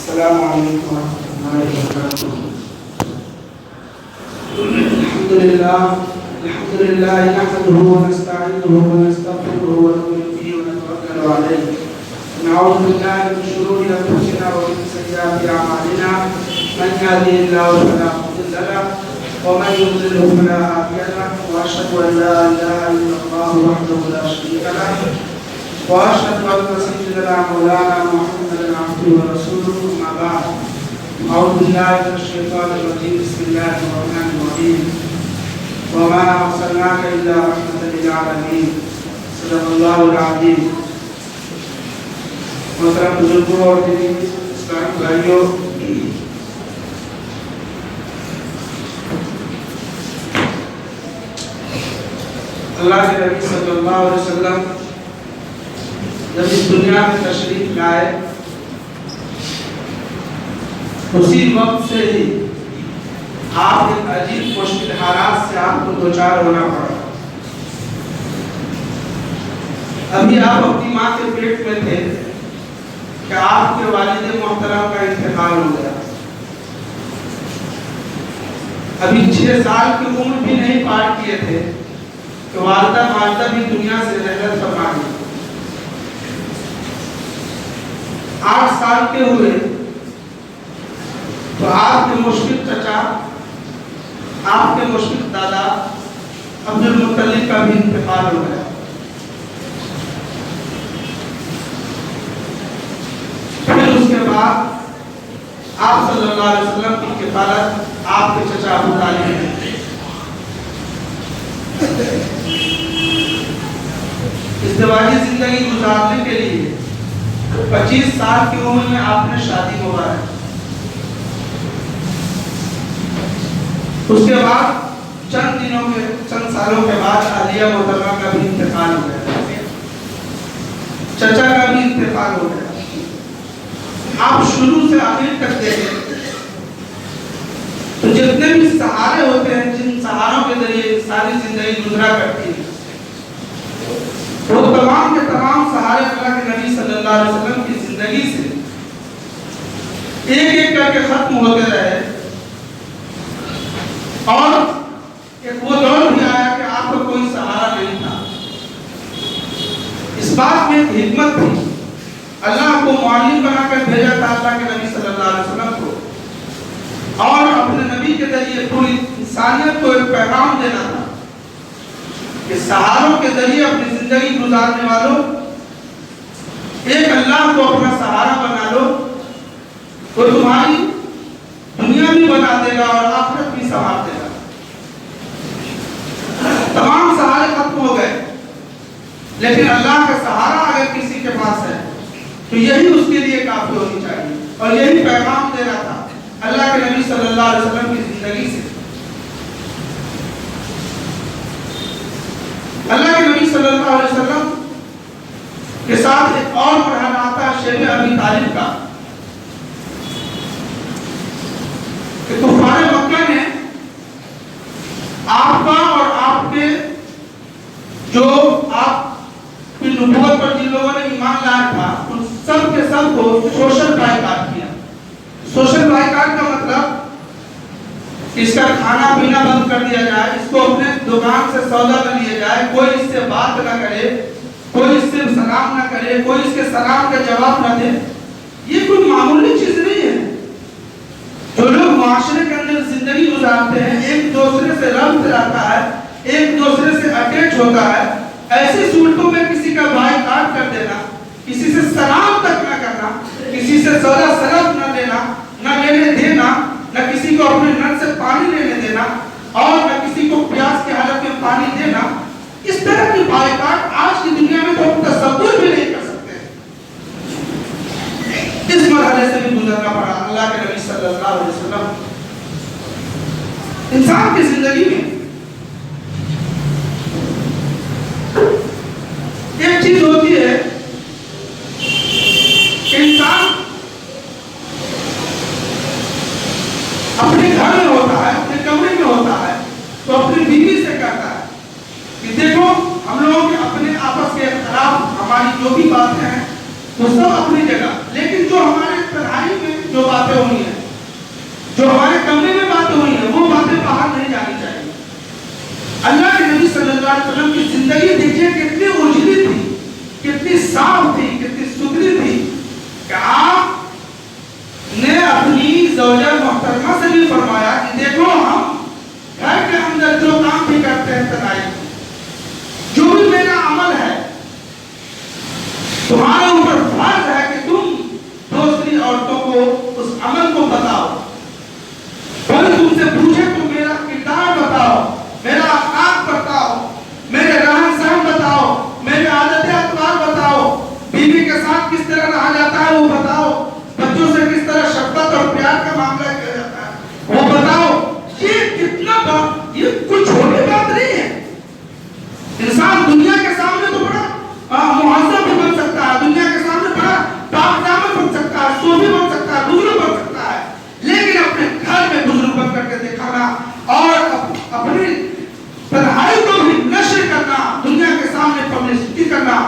السلام علیکم ورحمۃ اللہ وبرکاتہ۔ الحمد للہ نحمده ونستعینه ونستغفره ونؤمن به ونتوکل علیہ ونعوذ باللہ من شرور انفسنا ومن سیئات اعمالنا من يهده الله فلا مضل له ومن يضلل فلا هادي له واشهد ان لا اله الا الله وحده لا شريك له واشهد ان سيدنا مولانا محمدا عبده ورسوله اما بعد اعوذ بالله من الشيطان الرجيم بسم الله الرحمن الرحيم وما ارسلناك الا رحمة للعالمين صدق الله العظيم۔ محترم بزرگوں اور دینی اسلامی بھائیوں، اللہ کے نبی صلی اللہ علیہ وسلم جب اس دنیا میں تشریف لائے اسی وقت سے ہی آپ ایک عجیب مشکل حالات سے آپ کو دوچار ہونا پڑا۔ ابھی آپ اپنی ماں کے پیٹ میں تھے کہ آپ کے والد محترم کا انتقال ہو گیا۔ ابھی 6 سال کی عمر بھی نہیں پار کیے تھے کہ والدہ بھی دنیا سے رحلت فرما گئی۔ 8 سال کے ہوئے تو آپ کے مشکل چچا، آپ کے مشکل دادا عبد المطلب کا بھی انتقال ہو گیا۔ پھر اس کے بعد آپ صلی اللہ علیہ وسلم کی کفالت آپ کے چچا ابو طالب نے۔ ازدواجی زندگی گزارنے کے لیے 25 سال کی عمر میں آپ نے شادی مبارک۔ اس کے بعد چند سالوں کے بعد عالیہ محترمہ کا بھی انتقال ہو گیا، چچا کا بھی انتقال ہو گیا۔ آپ شروع سے آخر تک دیکھیں تو جتنے بھی سہارے ہوتے ہیں، جن سہاروں کے ذریعے ساری زندگی گزرا کرتی ہے، وہ تمام کے تمام سہارے اللہ کے نبی صلی اللہ علیہ وسلم کی زندگی سے ایک ایک کر کے ختم ہوتے رہے، اور ایک وہ دور بھی آیا کہ آپ کو کوئی سہارا نہیں تھا۔ اس بات میں ایک حکمت تھی، اللہ کو معلم بنا کر بھیجا تھا اللہ کے نبی صلی اللہ علیہ وسلم کو، اور اپنے نبی کے ذریعے پوری انسانیت کو ایک پیغام دینا تھا کہ سہاروں کے ذریعے اپنی زندگی گزارنے والوں، ایک اللہ کو اپنا سہارا بنا لو، وہ تمہاری دنیا بھی بنا دے گا اور آخرت بھی سنوار دے گا۔ تمام سہارے ختم ہو گئے، لیکن اللہ کا سہارا اگر کسی کے پاس ہے تو یہی اس کے لیے کافی ہونی چاہیے، اور یہی پیغام دینا تھا اللہ کے نبی صلی اللہ علیہ وسلم کی زندگی سے۔ اللہ کے نبی صلی اللہ علیہ وسلم کے ساتھ ایک اور مرحلہ آتا ہے شیب ابی طالب کا، کہ کفار مکہ نے آپ کا اور آپ کے جو آپ کی نبوت پر جن لوگوں نے ایمان لایا تھا ان سب کے سب کو سوشل بائیکاٹ کیا۔ سوشل بائیکاٹ کا مطلب اس کا کھانا پینا بند کر دیا جائے، اس کو اپنے دکان سے سودا نہ لیا جائے، کوئی اس سے بات نہ کرے، کوئی اس سے سلام نہ کرے، کوئی اس کے سلام کا جواب نہ دے۔ یہ کوئی معمولی چیز نہیں ہے۔ جو لوگ معاشرے کے اندر زندگی گزارتے ہیں، ایک دوسرے سے ربط رہتا ہے، ایک دوسرے سے اٹیچ ہوتا ہے، ایسی صورتوں میں کسی کا بائیکاٹ کر دینا، کسی سے سلام تک نہ کرنا، کسی سے سودا سلام نہ دینا، نہ لینے دینا، نہ کسی کو اپنے نل سے پانی لینے دینا، اور نہ کسی کو پیاس کی حالت میں پانی دینا، اس طرح کی بائیکاٹ آج کی دنیا میں تو تصور بھی نہیں کر سکتے۔ اس مرحلے سے بھی گزرنا پڑا اللہ کے نبی صلی اللہ علیہ وسلم۔ انسان کی زندگی میں ایک چیز ہوتی ہے کہ انسان اپنے گھر میں ہوتا ہے، اپنے کمرے میں ہوتا ہے، تو اپنی بیوی سے کہتا ہے کہ دیکھو ہم لوگوں کے اپنے آپس کے اختلاف، ہماری جو بھی باتیں ہیں وہ سب اپنی جگہ، لیکن جو ہمارے تنہائی میں جو زوجہ محترمہ سے بھی فرمایا کہ دیکھو ہم گھر کے اندر جو کام بھی کرتے ہیں تنہائی جو بھی میرا عمل ہے تمہارے اوپر فرض ہے کہ تم دوسری عورتوں کو اس عمل کو بتاؤ. کوئی تم سے پوچھے تو میرا کردار بتاؤ, میرا اخلاق بتاؤ, میرے رہن سہن بتاؤ, میرے عادت اطوار بتاؤ, بیوی کے ساتھ کس طرح رہا جاتا ہے وہ بتاؤ, بچوں سے کس طرح شفقت اور پیار کا معاملہ کیا جاتا ہے وہ بتاؤ. یہ کتنا بات, یہ کوئی چھوٹی بات نہیں ہے. انسان دنیا کے سامنے تو بڑا مہذب بھی بن سکتا ہے, دنیا کے سامنے بڑا پاکدامن بن سکتا ہے, صوفی بن سکتا ہے, بزرگ بن سکتا ہے, لیکن اپنے گھر میں بزرگ بن کر کے دکھانا اور اپنی تنہائی کو بھی نشر کرنا, دنیا کے سامنے پبلسٹی کرنا,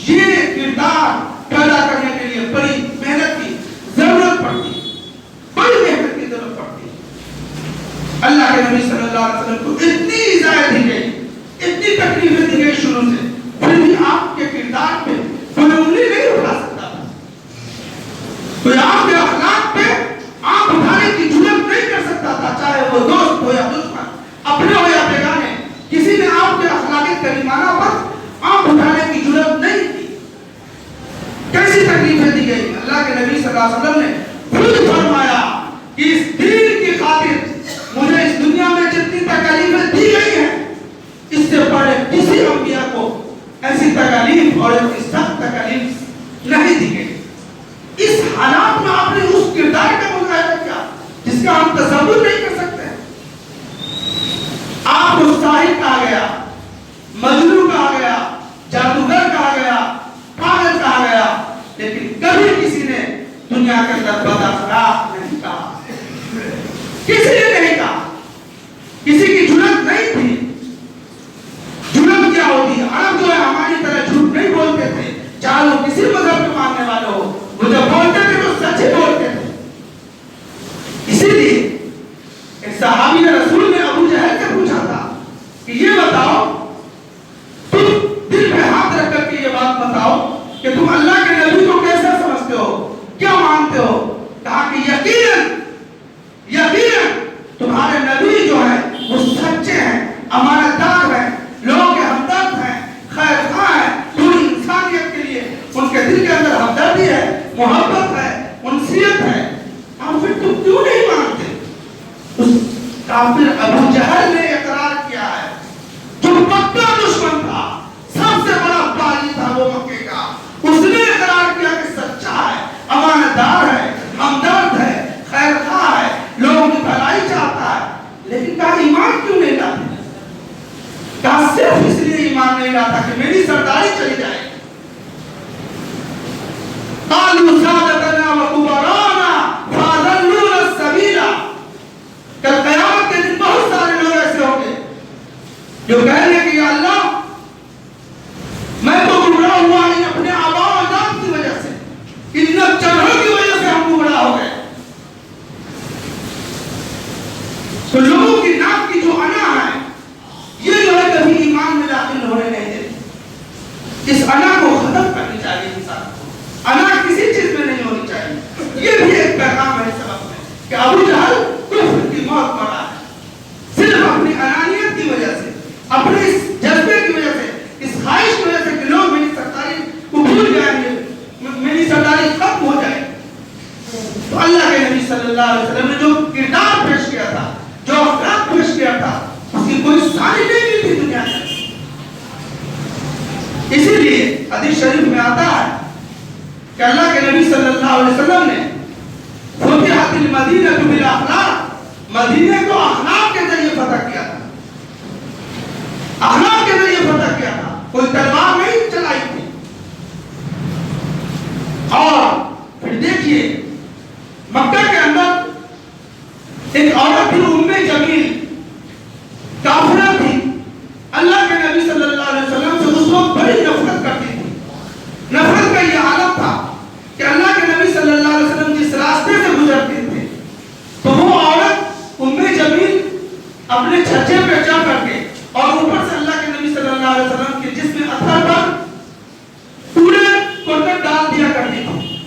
یہ کردار پیدا کرنے کے لیے بڑی محنت کی ضرورت پڑتی, بڑی محنت کی ضرورت پڑتی. اللہ کے نبی صلی اللہ علیہ وسلم کو اتنی ایذائیں دی گئی, اتنی تکلیفیں دی گئی شروع سے, پھر بھی آپ کے کردار پہ کوئی انگلی نہیں اٹھا سکتا تھا, کوئی آپ کے اخلاق پہ آپ اٹھانے کی جرات نہیں کر سکتا تھا, چاہے وہ دوست ہو یا دشمن, اپنے ہو یا بیگانے, کسی نے آپ کے اخلاقی کریمانہ پر آپ اٹھانے کی جرات نہیں کی. کیسی تکلیفیں دی گئی. اللہ کے نبی صلی اللہ علیہ وسلم نے خود فرمایا کہ اس دین کی خاطر مجھے اس دنیا میں جتنی تکلیفیں دی گئی ہیں اس سے بڑے کسی انبیاء کو ایسی تکلیف اور ایسی سخت تکلیف نہیں دی گئی. اس حالات میں آپ نے اس کردار کا مظاہرہ کیا جس کا ہم تصور نہیں کر سکتے. آپ کو ساحر کہا گیا, مجنون کہا گیا, جادوگر کہا گیا, پاگل کہا گیا, لیکن کبھی کسی نے دنیا کے اندر بد اخلاق نہیں کہا, کسی نے نہیں کہا, کسی کی جرات نہیں تھی. جرات کیا ہوتی ہے؟ عرب جو ہے ہماری طرح جھوٹ نہیں بولتے تھے, چاہے وہ کسی مذہب کے ماننے والے ہو, وہ جب بولتے تھے تو سچ ہی بولتے تھے. اسی لیے ایک صحابی رسول نے ابو جہل سے پوچھا تھا کہ یہ بتاؤ, تم دل میں ہاتھ رکھ کر کے یہ بات بتاؤ کہ تم اللہ کے نبی کو کیسا سمجھتے ہو, کیا مانتے ہو؟ کہا کہ یقیناً تمہارے نبی جو ہے وہ سچے ہیں, امانت دار ہیں, لوگوں کے ہمدرد ہیں, خیر خواہ ہیں, پوری انسانیت کے لیے ان کے دل کے اندر ہمدردی ہے, محبت ہے, انسیت ہے. اور پھر تم کیوں نہیں مانتے؟ اس کافر ابو جہل نے اقرار کیا ہے, جو پکا دشمن تھا, سب سے بڑا باغی تھا وہ مکے کا, اس نے اقرار کیا کہ سچا ہے, امانت دار ہے, ہمدرد ہے, خیر خواہ ہے, لوگوں کی بھلائی چاہتا ہے. لیکن کہا ایمان کیوں نہیں لاتے؟ کہا صرف اس لیے ایمان نہیں لاتا کہ میری سرداری چلی جائے. قالوا سادتنا وكبرانا فاضلونا السبيل. کل قیامت کے دن بہت سارے لوگ ایسے ہوں گے جو کہیں گے کہ یا اللہ میں تو گمراہ ہوا نہیں اپنے آباء و اجداد کی وجہ سے, ان چڑھوں کی وجہ سے ہم گمراہ ہو گئے. تو لوگوں کی نام کی جو انا ہے یہ جو ہے کبھی ایمان میں داخل ہونے نہیں دیتی. اس انا کو ختم کرنی چاہیے انسان کو, انا کسی چیز میں نہیں ہونی چاہیے. یہ بھی ایک پیغام ہے سبق میں کہ ابو جہل کفر کی موت مرا ہے صرف اپنی انانیت کی وجہ سے, اپنے اس جذبے کی وجہ سے, اس خواہش کی وجہ سے کہ لوگ میری سرداری کو بھول جائیں گے, میری سرداری ختم ہو جائے. تو اللہ کے نبی صلی اللہ علیہ وسلم نے جو کردار پیش کیا تھا, جو اخلاق پیش کیا تھا, اس کی کوئی ساری نہیں ملی تھی دنیا میں. اسی لیے حدیث شریف میں آتا ہے کہ اللہ کے نبی صلی اللہ علیہ وسلم نے فتحت المدینہ بالاخلاق, مدینے کو اخلاق کے ذریعے فتح کیا تھا, اخلاق کے ذریعے فتح کیا تھا, کوئی تلوار نہیں چلائی تھی. اور پھر دیکھیے مکہ کے اندر ایک عورت تھی ام جمیل, کافرہ تھی, اللہ کے نبی صلی اللہ علیہ وسلم سے اس وقت بڑی نفرت کرتی تھی. نفرت کا یہ حالت تھا کہ اللہ کے نبی صلی اللہ علیہ وسلم جس راستے سے گزرتے تھے تو وہ عورت ام جمیل اپنے چھچے پہ چڑھ کر کے اور اوپر سے اللہ کے نبی صلی اللہ علیہ وسلم کے جسم اطہر پر پورے کوٹر ڈال دیا کرتی تھی.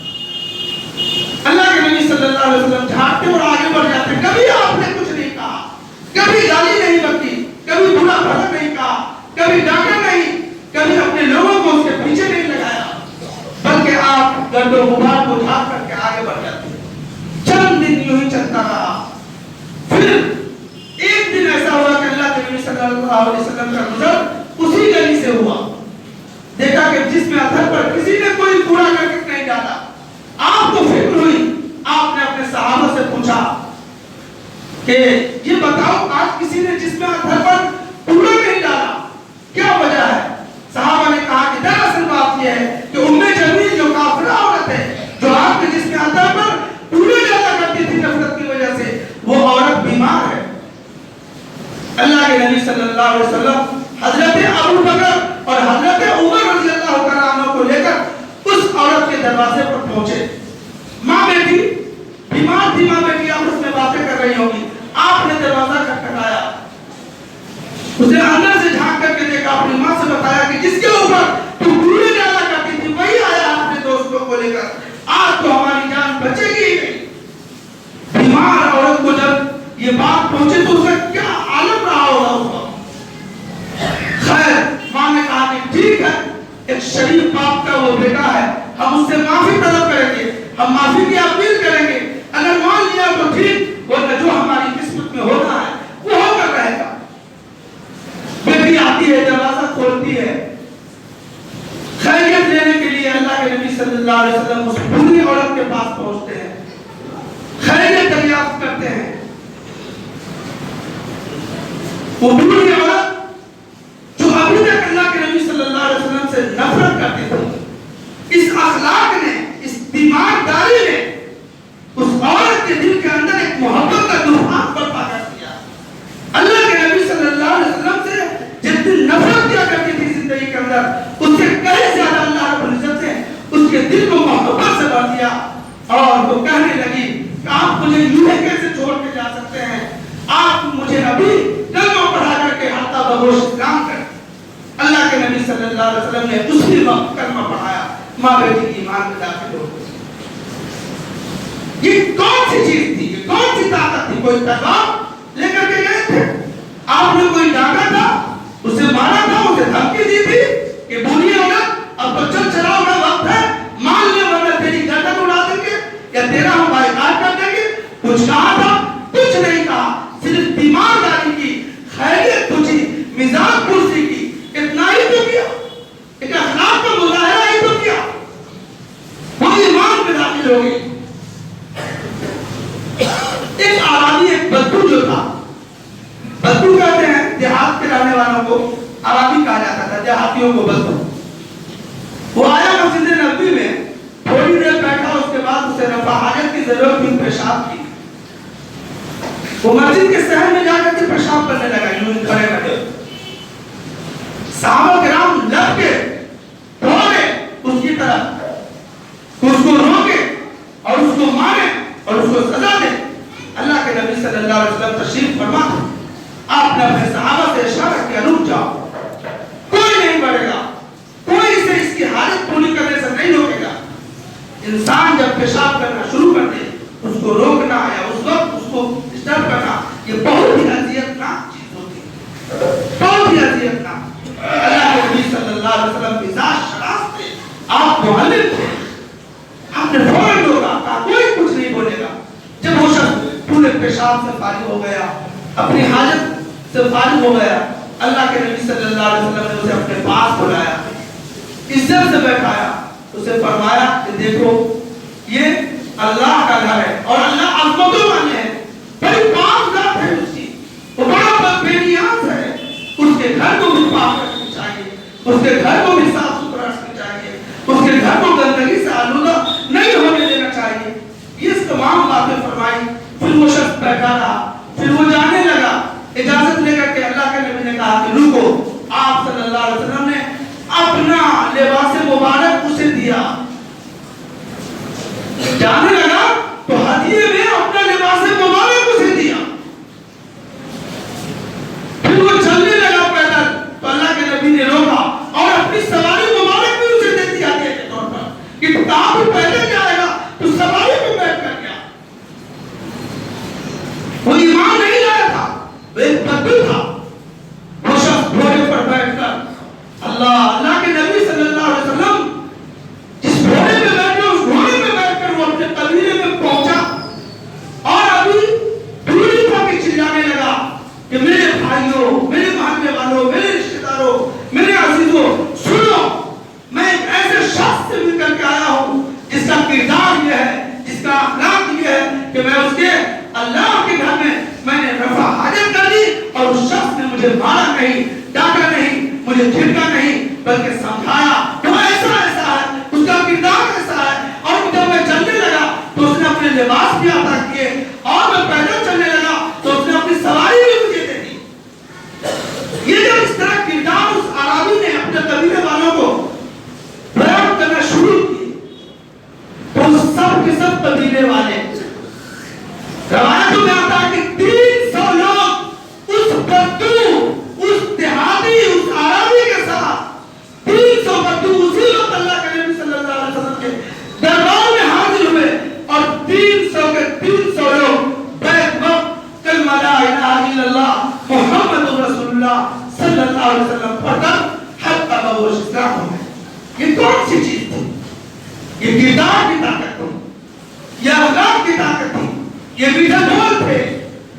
اللہ کے نبی صلی اللہ علیہ علیہ وسلم جھانکتے اور آگے بڑھ جاتے. کبھی آپ نے کچھ نہیں کہا, کبھی گالی نہیں بکی, کبھی برا بھلا نہیں کہا, کبھی ڈانٹا نہیں, کبھی اپنے لوگوں کو اس کے پیچھے نہیں لگایا, بلکہ آپ گرد و غبار کو جھاڑ کر کے آگے بڑھ جاتے. چند دن یوں ہی چلتا رہا. پھر ایک دن ایسا ہوا کہ اللہ کے نبی صلی اللہ علیہ وسلم کا گزر اسی گلی سے ہوا. دیکھا کہ جس میں اتھر پر کسی نے کوئی کوڑا کرکٹ نہیں ڈالا. آپ کو فکر ہوئی, آپ نے اپنے صحابہ سے پوچھا کہ یہ بتاؤ آج کسی نے جس میں اتھر پر کوڑا نہیں ڈالا, کیا وجہ ہے؟ صحابہ نے کہا کہ دراصل بات یہ ہے کہ ام جمیل جو کافرہ عورت ہے, جو آپ کے جس میں اتھر پر کوڑا ڈالا کرتی تھی نفرت کی وجہ سے, وہ عورت بیمار ہے. اللہ کے نبی صلی اللہ علیہ وسلم حضرت ابو بکر اور حضرت عمر رضی اللہ تعالیٰ عنہ کو لے کر اس عورت کے دروازے پر پہنچے. ماں بیٹی بیمار تھی, ماں بیٹی آپس میں باتیں کر رہی ہوگی. آپ نے دروازہ کھٹکھٹایا, اسے اندر سے جھانک کر کے دیکھا, اپنی ماں سے بتایا کہ جس کے اوپر تو کوڑے ڈالا کرتی تھی وہی آیا اپنے دوستوں کو لے کر, آج تو ہماری جان بچے گی نہیں. بیمار عورت کو جب یہ بات پہنچے تو اسے کیا عالم رہا ہوگا اس وقت. خیر, ماں نے کہا کہ ٹھیک ہے, ایک شریف باپ کا وہ بیٹا ہے, ہم اس سے معافی طلب کریں گے, ہم معافی کی اپیل کریں گے. اگر مان لیا تو ٹھیک, ورنہ جو ہماری قسمت میں ہونا ہے وہ ہو کر رہے گا. بیٹی آتی ہے, دروازہ کھولتی ہے, خیریت لینے کے لیے اللہ کے نبی صلی اللہ علیہ وسلم اس بوڑھی عورت کے پاس پہنچتے ہیں, خیریت دریافت کرتے ہیں. وہ بوڑھی عورت جو ابھی تک اللہ کے نبی صلی اللہ علیہ وسلم سے نفرت کرتی تھی, اس اخلاق نے, اس دیمانداری نے اس عورت کے دل کے اندر ایک محبت کا طوفان برپا کر دیا. اللہ کے نبی صلی اللہ علیہ وسلم سے جتنی نفرت کیا کرتی تھی زندگی کے اندر, اس سے کہیں زیادہ اللہ رب العزت سے اس کے دل کو محبت سے بھر دیا. اور وہ کہنے لگی کہ آپ مجھے یوں ہی کیسے چھوڑ کے جا سکتے ہیں, آپ مجھے ابھی کلمہ پڑھا کر کے حتی بگوش اسلام کر. اللہ کے نبی صلی اللہ علیہ وسلم نے اسی وقت کلمہ پڑھایا, ماں بیٹی کی ایمان میں داخل ہو گئی. یہ کون سی چیز تھی, یہ کون سی طاقت تھی؟ کوئی تلوار لے کر کے گئے تھے, آپ نے کوئی ڈانٹا تھا, اسے مارا تھا, اسے دھمکی دی تھی کہ بوڑھی عورت اب تو چل چلاؤ کا وقت ہے, مان لے ورنہ تیری گردن اڑا دیں گے یا تیرا ہم بائیکاٹ کر دیں گے. کچھ کہا تھا؟ کچھ نہیں کہا, صرف بیمارداری کی, خیریت پوچھی, مزاج پرسی کی, اتنا ہی تو کیا, ایک اخلاق کا مظاہرہ ہی تو کیا. وہ ایمان میں داخل ہو گئی. ایک آرابی, ایک بدو جو تھا, بدو کہتے ہیں دیہات کے رہنے والوں کو, آرابی کہا جاتا تھا, دیہاتیوں کو بدو. وہ آیا مسجد نبوی میں, تھوڑی دیر بیٹھا, اس کے بعد اسے رفع حاجت کی ضرورت تھی, پیشاب کی. وہ مسجد کے صحن میں جا کر کے پیشاب کرنے لگا, یوں ہی کھڑے کھڑے. صحابہ کرام لگ کے دوڑے اس کی طرف, اس کو روکے اور اس کو مارے اور اس کو سزا دے. اللہ کے نبی صلی اللہ علیہ وسلم تشریف فرما, آپ نے اپنے صحابہ سے اشارہ کیا, رک جاؤ, کوئی نہیں بڑھے گا, کوئی اسے اس کی حالت پوری کرنے سے نہیں روکے گا. انسان جب پیشاب کرنا شروع کر دے, اس کو روکنا یا اس وقت اس کو ڈسٹرب کرنا, یہ بہت ہی اذیتناک چیز ہوتی ہے, بہت ہی اذیتناک. اللہ کے نبی صلی اللہ علیہ وسلم مزاج شناس تھے, آپ معلم تھے, آپ نے فوراً روکا, کہا کوئی کچھ نہیں بولے گا. جب وہ شخص پورے پیشاب سے فارغ ہو گیا, اپنی حاجت سے فارغ ہو گیا, اللہ کے نبی صلی اللہ علیہ وسلم نے اسے اپنے پاس بلایا, عزت سے بیٹھایا, اسے فرمایا کہ دیکھو یہ اللہ کا گھر ہے اور اللہ عظمتوں والے ہیں, بڑی پاک ذات ہے اس کی, وہ بڑا بے نیاز ہے. اس کے گھر کو بھی پاک رکھنا چاہیے, اس کے گھر کو بھی صاف ستھرا رکھنا چاہیے, اس کے گھر کو گندگی سے آلودہ نہیں ہونے دینا چاہیے. یہ تمام باتیں فرمائی. پھر وہ شخص بیٹھا رہا, پھر وہ جانے لگا. اجازت لے کر کے اللہ کے نبی نے کہا کہ رکو. آپ صلی اللہ علیہ وسلم نے اپنا لباس مبارک اسے دیا. جانے لگا تو ہدیے میں اپنا لباس مبارک اسے دیا. پھر وہ چلنے لگا پیدل تو اللہ کے نبی نے روکا اور اپنی سواری مبارک بھی اسے دے دیا ہدیے کے طور پر کہ تو آپ پیدل جائے گا تو سواری پہ بیٹھ کر گیا. لباس بھی عطا کیے اور میں پیدل چلنے لگا تو اس نے اپنی سواری بھی مجھے دے دی۔ یہ جب اس طرح کردار اس عربی نے اپنے قبیلے والوں کو بیان کرنا شروع کی تو سب کے سب قبیلے والے روایتوں میں آتا ہے کہ 300 لوگ اس بدو، اس دیہاتی، اس عربی کے ساتھ 300 بدو اسی وقت اللہ کے نبی صلی اللہ علیہ وسلم کے دربار میں حاضر ہوئے اور 300 کے 300 لوگ بیک وقت کلمہ لا الہ الا اللہ محمد رسول اللہ صلی اللہ علیہ وسلم پڑھ کر حق کا بہوش اسلام ہو گئے۔ یہ کون سی چیز تھی؟ یہ کردار کی طاقت تھی، یہ اخلاق کی طاقت تھی، یہ میٹھے بول تھے،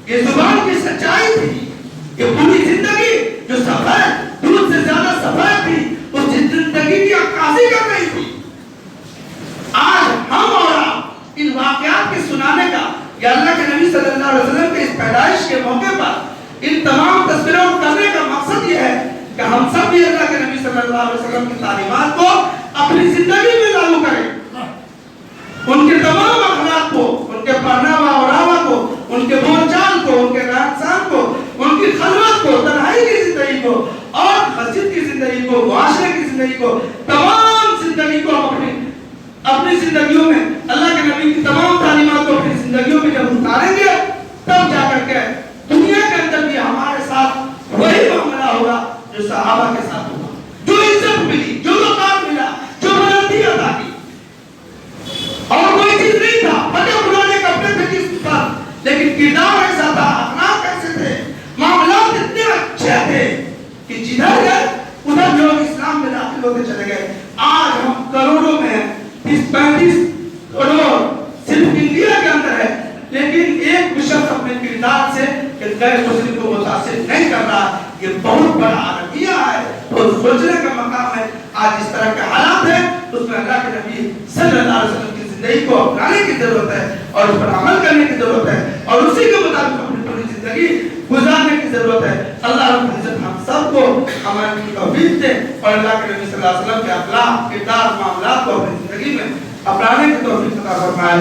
یہ زبان کی سچائی تھی، یہ پوری زندگی جو سفید دودھ سے زیادہ سفید تھی اس زندگی کی عکاسی کر رہی تھی۔ آج ہم اور آپ ان واقعات کے سنانے کا یا اللہ کے نبی صلی اللہ علیہ وسلم کے اس پیدائش کے موقع پر ان تمام تصویروں کو کرنے کا مقصد یہ ہے کہ ہم سب بھی اللہ کے نبی صلی اللہ علیہ وسلم کی تعلیمات کو اپنی زندگی میں لاگو کریں، ان کے تمام اخلاق کو، ان کے پہناوا اوڑھاوا کو، ان کے بول چال کو، ان کے رہن سہن کو، ان کی خلوت کو، تنہائی کی زندگی کو اور مسجد کی زندگی کو، معاشرے کی زندگی کو، تمام زندگی کو اپنی زندگیوں میں اللہ کے نبی کی تمام تعلیمات کو اپنی زندگیوں میں جب اتاریں گے تب جا کر کے دنیا کے اندر بھی ہمارے ساتھ وہی معاملہ ہوگا جو صحابہ کے ساتھ ہوگا، جو عزت ملی، جو مقام ملا، جو بلندی عطا کی۔ اور کوئی چیز نہیں تھا، بڑے پرانے کپڑے تھے جس پر، لیکن کردار ایسا تھا، اخلاق ایسے تھے، معاملات اتنے اچھے تھے کہ جدھر گئے ادھر لوگ اسلام میں داخل ہوتے چلے گئے۔ آج ہم کروڑوں میں 35 کروڑ صرف انڈیا کے اندر ہے، لیکن ایک بھی شخص اپنے کردار سے کہ غیر مسلم کو متاثر نہیں کر رہا۔ یہ بہت بڑا عالمیہ ہے، بہت سوچنے کا مقام ہے۔ آج اس طرح کے حالات ہیں اس میں اللہ کے نبی صلی اللہ علیہ وسلم کی زندگی کو اپنانے کی ضرورت ہے اور اس پر عمل کرنے کی ضرورت ہے اور اسی کے مطابق اپنی پوری زندگی گزارنے کی ضرورت ہے۔ اللہ رب العزت ہم سب کو عمل کی توفیق دے اور اللہ کے نبی صلی اللہ علیہ وسلم کے اخلاق، کردار، معاملات کو اپنی زندگی میں اپنانے کی توفیق عطا فرمائے۔